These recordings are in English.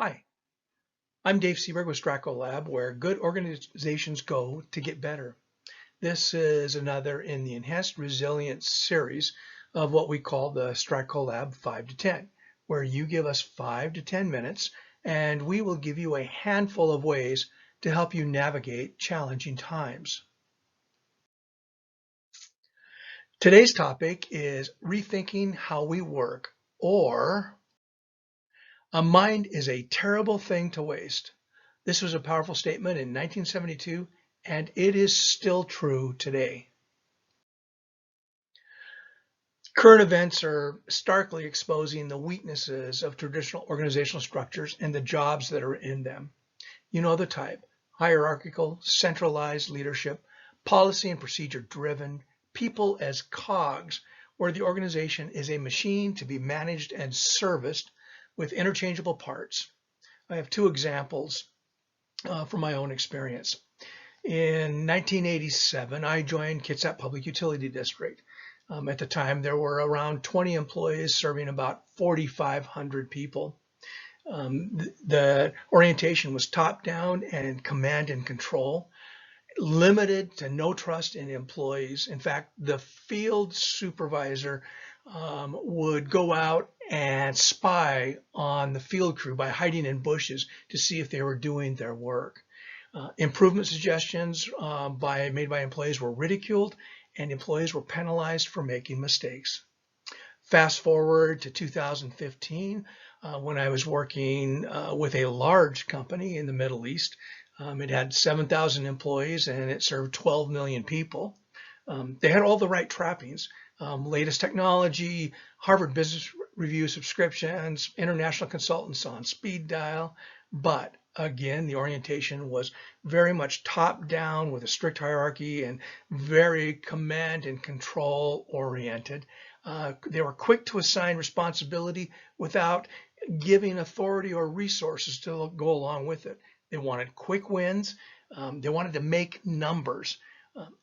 Hi, I'm Dave Seberg with stratcolab, where good organizations go to get better. This is another in the Enhanced Resilience series of what we call the stratcolab 5 to 10, where you give us 5 to 10 minutes and we will give you a handful of ways to help you navigate challenging times. Today's topic is rethinking how we work, or a mind is a terrible thing to waste. This was a powerful statement in 1972, and it is still true today. Current events are starkly exposing the weaknesses of traditional organizational structures and the jobs that are in them. You know the type: hierarchical, centralized leadership, policy and procedure driven, people as cogs, where the organization is a machine to be managed and serviced with interchangeable parts. I have two examples from my own experience. In 1987, I joined Kitsap Public Utility District. At the time, there were around 20 employees serving about 4,500 people. The orientation was top-down and command and control, limited to no trust in employees. In fact, the field supervisor would go out and spy on the field crew by hiding in bushes to see if they were doing their work. Improvement suggestions made by employees were ridiculed, and employees were penalized for making mistakes. Fast forward to 2015, when I was working with a large company in the Middle East. It had 7,000 employees and it served 12 million people. They had all the right trappings: latest technology, Harvard Business Review subscriptions, international consultants on speed dial. But again, the orientation was very much top down with a strict hierarchy and very command and control oriented. They were quick to assign responsibility without giving authority or resources to go along with it. They wanted quick wins. They wanted to make numbers.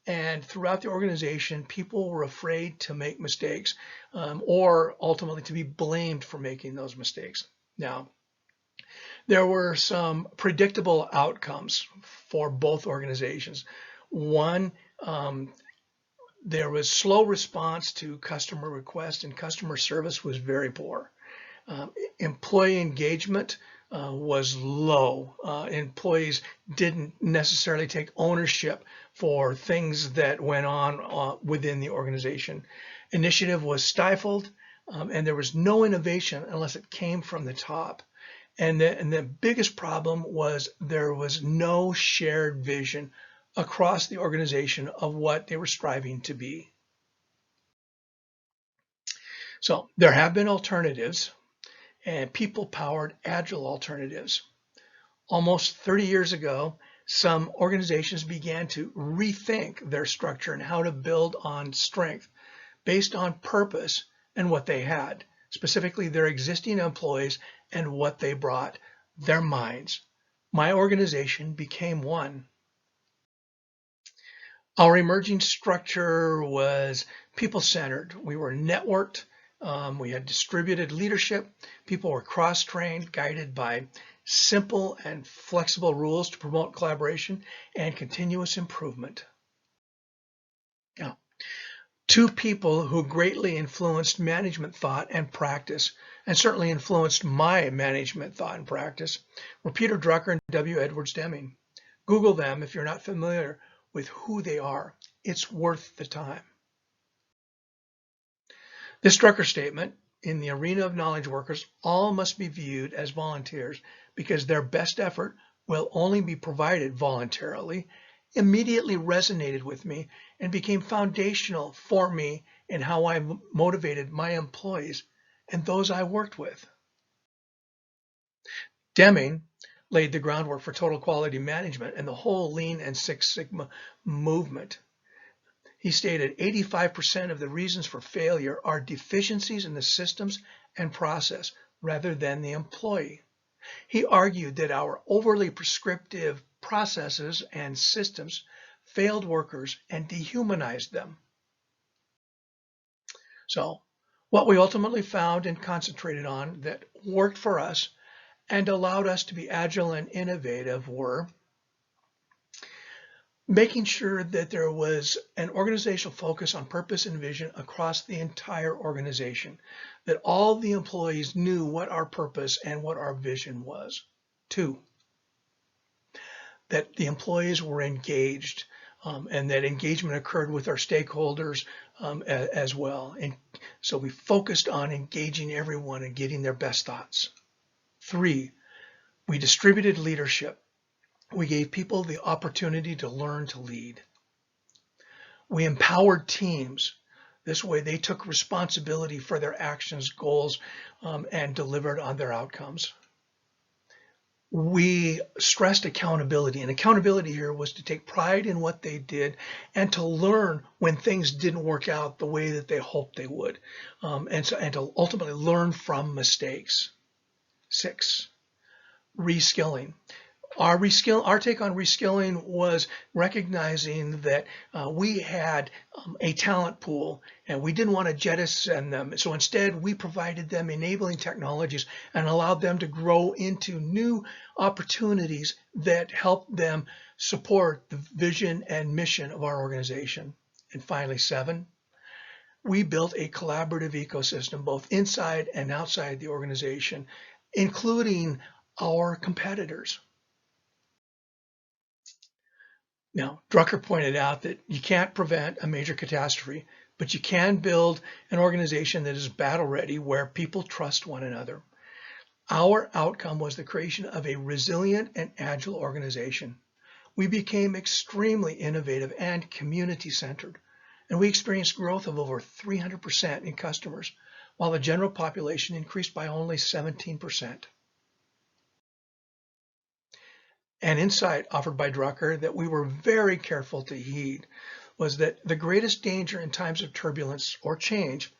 And throughout the organization, people were afraid to make mistakes, or ultimately to be blamed for making those mistakes. Now, there were some predictable outcomes for both organizations. One, there was slow response to customer requests, and customer service was very poor. Employee engagement was low. Employees didn't necessarily take ownership for things that went on within the organization. Initiative was stifled, and there was no innovation unless it came from the top. And the biggest problem was there was no shared vision across the organization of what they were striving to be. So there have been alternatives, and people-powered agile alternatives. Almost 30 years ago, some organizations began to rethink their structure and how to build on strength based on purpose and what they had, specifically their existing employees and what they brought, their minds. My organization became one. Our emerging structure was people-centered. We were networked. We had distributed leadership. People were cross-trained, guided by simple and flexible rules to promote collaboration and continuous improvement. Now, two people who greatly influenced management thought and practice, and certainly influenced my management thought and practice, were Peter Drucker and W. Edwards Deming. Google them if you're not familiar with who they are. It's worth the time. This Drucker statement: in the arena of knowledge workers, all must be viewed as volunteers because their best effort will only be provided voluntarily, immediately resonated with me and became foundational for me in how I motivated my employees and those I worked with. Deming laid the groundwork for total quality management and the whole Lean and Six Sigma movement. He stated 85% of the reasons for failure are deficiencies in the systems and process rather than the employee. He argued that our overly prescriptive processes and systems failed workers and dehumanized them. So what we ultimately found and concentrated on that worked for us and allowed us to be agile and innovative were making sure that there was an organizational focus on purpose and vision across the entire organization, that all the employees knew what our purpose and what our vision was. 2, that the employees were engaged, and that engagement occurred with our stakeholders as well. And so we focused on engaging everyone and getting their best thoughts. 3, we distributed leadership. We gave people the opportunity to learn to lead. We empowered teams. This way they took responsibility for their actions, goals, and delivered on their outcomes. We stressed accountability, and accountability here was to take pride in what they did and to learn when things didn't work out the way that they hoped they would, and to ultimately learn from mistakes. 6, reskilling. Our take on reskilling was recognizing that we had a talent pool and we didn't want to jettison them. So instead, we provided them enabling technologies and allowed them to grow into new opportunities that helped them support the vision and mission of our organization. And finally, 7, we built a collaborative ecosystem both inside and outside the organization, including our competitors. Now, Drucker pointed out that you can't prevent a major catastrophe, but you can build an organization that is battle ready where people trust one another. Our outcome was the creation of a resilient and agile organization. We became extremely innovative and community-centered, and we experienced growth of over 300% in customers, while the general population increased by only 17%. An insight offered by Drucker that we were very careful to heed was that the greatest danger in times of turbulence or change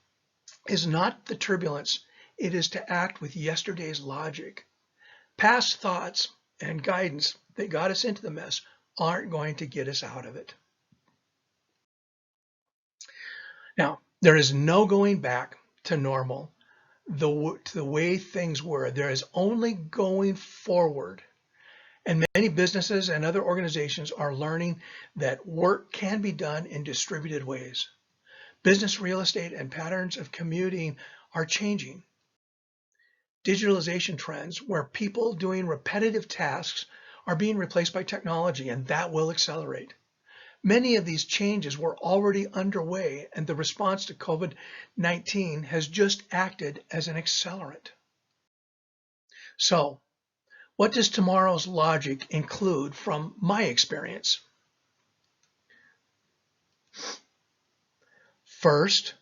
is not the turbulence, it is to act with yesterday's logic. Past thoughts and guidance that got us into the mess aren't going to get us out of it. Now, there is no going back to normal, to the way things were. There is only going forward. And many businesses and other organizations are learning that work can be done in distributed ways. Business real estate and patterns of commuting are changing. Digitalization trends where people doing repetitive tasks are being replaced by technology, and that will accelerate. Many of these changes were already underway, and the response to COVID-19 has just acted as an accelerant. So, what does tomorrow's logic include from my experience? First,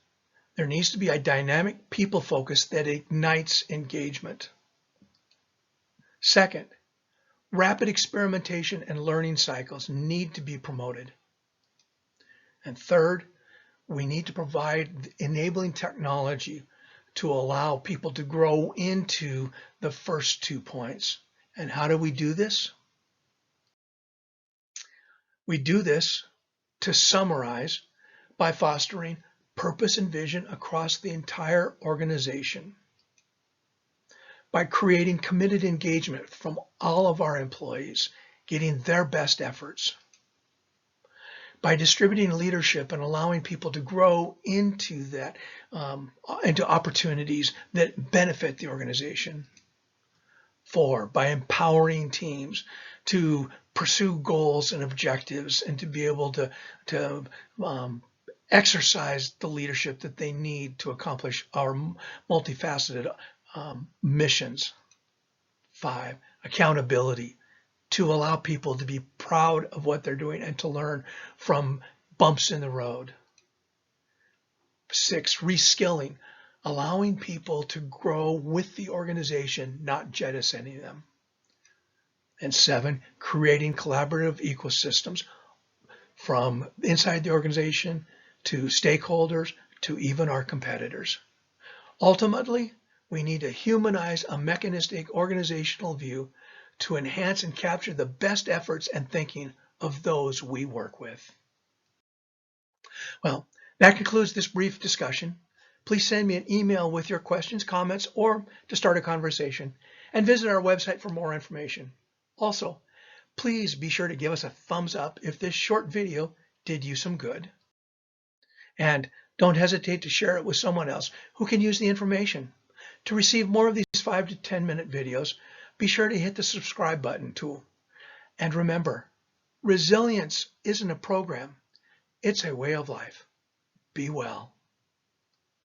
there needs to be a dynamic people focus that ignites engagement. Second, rapid experimentation and learning cycles need to be promoted. And third, we need to provide enabling technology to allow people to grow into the first 2 points. And how do we do this? We do this, to summarize, by fostering purpose and vision across the entire organization, by creating committed engagement from all of our employees, getting their best efforts, by distributing leadership and allowing people to grow into that, into opportunities that benefit the organization. 4, by empowering teams to pursue goals and objectives and to be able to exercise the leadership that they need to accomplish our multifaceted missions. 5, accountability, to allow people to be proud of what they're doing and to learn from bumps in the road. 6, reskilling, allowing people to grow with the organization, not jettisoning them. And 7, creating collaborative ecosystems from inside the organization to stakeholders to even our competitors. Ultimately, we need to humanize a mechanistic organizational view to enhance and capture the best efforts and thinking of those we work with. Well, that concludes this brief discussion. Please send me an email with your questions, comments, or to start a conversation. and visit our website for more information. Also, please be sure to give us a thumbs up if this short video did you some good. And don't hesitate to share it with someone else who can use the information. To receive more of these 5 to 10-minute videos, be sure to hit the subscribe button too. And remember, resilience isn't a program, it's a way of life. Be well.